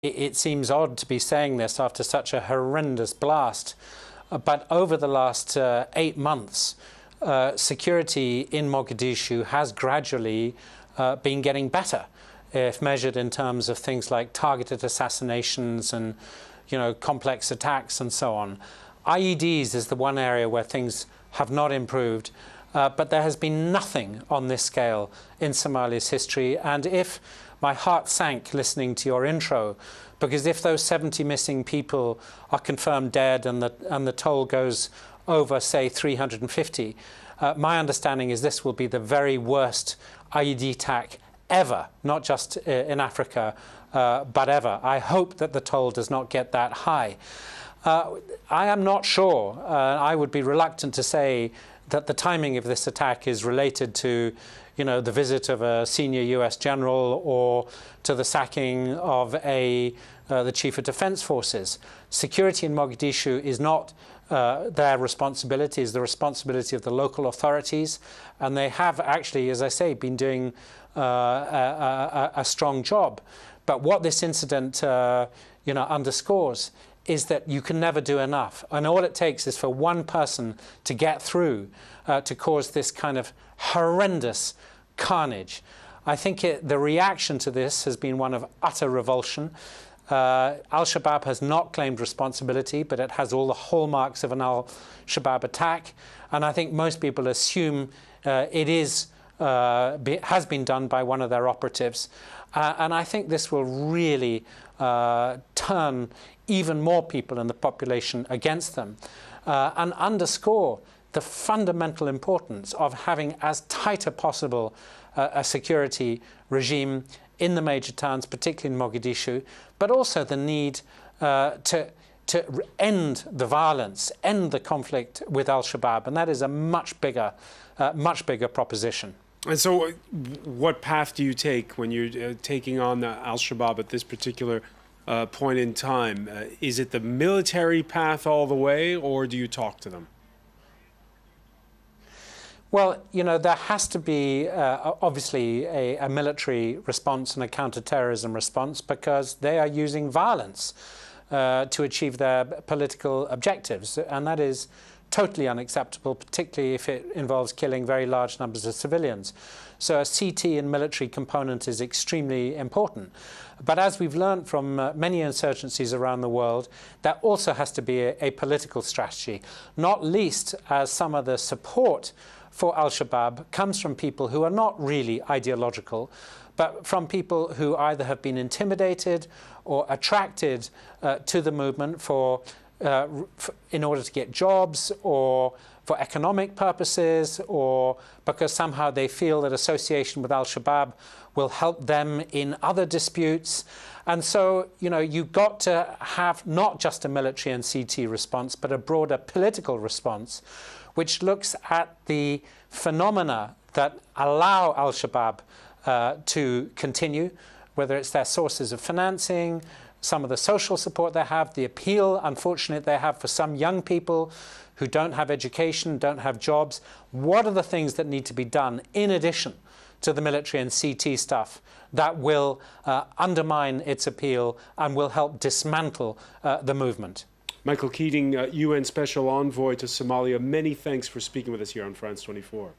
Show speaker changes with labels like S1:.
S1: it seems odd to be saying this after such a horrendous blast, but over the last 8 months, security in Mogadishu has gradually been getting better, if measured in terms of things like targeted assassinations and, complex attacks and so on. IEDs is the one area where things have not improved, but there has been nothing on this scale in Somalia's history. And if my heart sank listening to your intro, because if those 70 missing people are confirmed dead and the toll goes over, say, 350, my understanding is this will be the very worst IED attack ever, not just in Africa, but ever. I hope that the toll does not get that high. I am not sure. I would be reluctant to say that the timing of this attack is related to, the visit of a senior US general or to the sacking of the Chief of Defense Forces. Security in Mogadishu is not their responsibility, is the responsibility of the local authorities, and they have actually, as I say, been doing a strong job. But what this incident, underscores is that you can never do enough. And all it takes is for one person to get through to cause this kind of horrendous carnage. I think the reaction to this has been one of utter revulsion. Al-Shabaab has not claimed responsibility, but it has all the hallmarks of an Al-Shabaab attack. And I think most people assume it has been done by one of their operatives. And I think this will really turn even more people in the population against them and underscore the fundamental importance of having as tight as possible a security regime in the major towns, particularly in Mogadishu, but also the need to end the violence, end the conflict with Al-Shabaab, and that is a much bigger proposition.
S2: And so what path do you take when you're taking on Al-Shabaab at this particular point in time? Is it the military path all the way, or do you talk to them?
S1: Well, there has to be obviously a military response and a counterterrorism response, because they are using violence to achieve their political objectives, and that is totally unacceptable, particularly if it involves killing very large numbers of civilians. So a CT and military component is extremely important. But as we've learned from many insurgencies around the world, there also has to be a political strategy, not least as some of the support for Al-Shabaab comes from people who are not really ideological, but from people who either have been intimidated or attracted to the movement in order to get jobs, or for economic purposes, or because somehow they feel that association with Al-Shabaab will help them in other disputes. And so, you've got to have not just a military and CT response, but a broader political response, which looks at the phenomena that allow Al-Shabaab to continue, whether it's their sources of financing, some of the social support they have, the appeal, unfortunately, they have for some young people who don't have education, don't have jobs. What are the things that need to be done in addition to the military and CT stuff that will undermine its appeal and will help dismantle the movement?
S2: Michael Keating, UN Special Envoy to Somalia, many thanks for speaking with us here on France 24.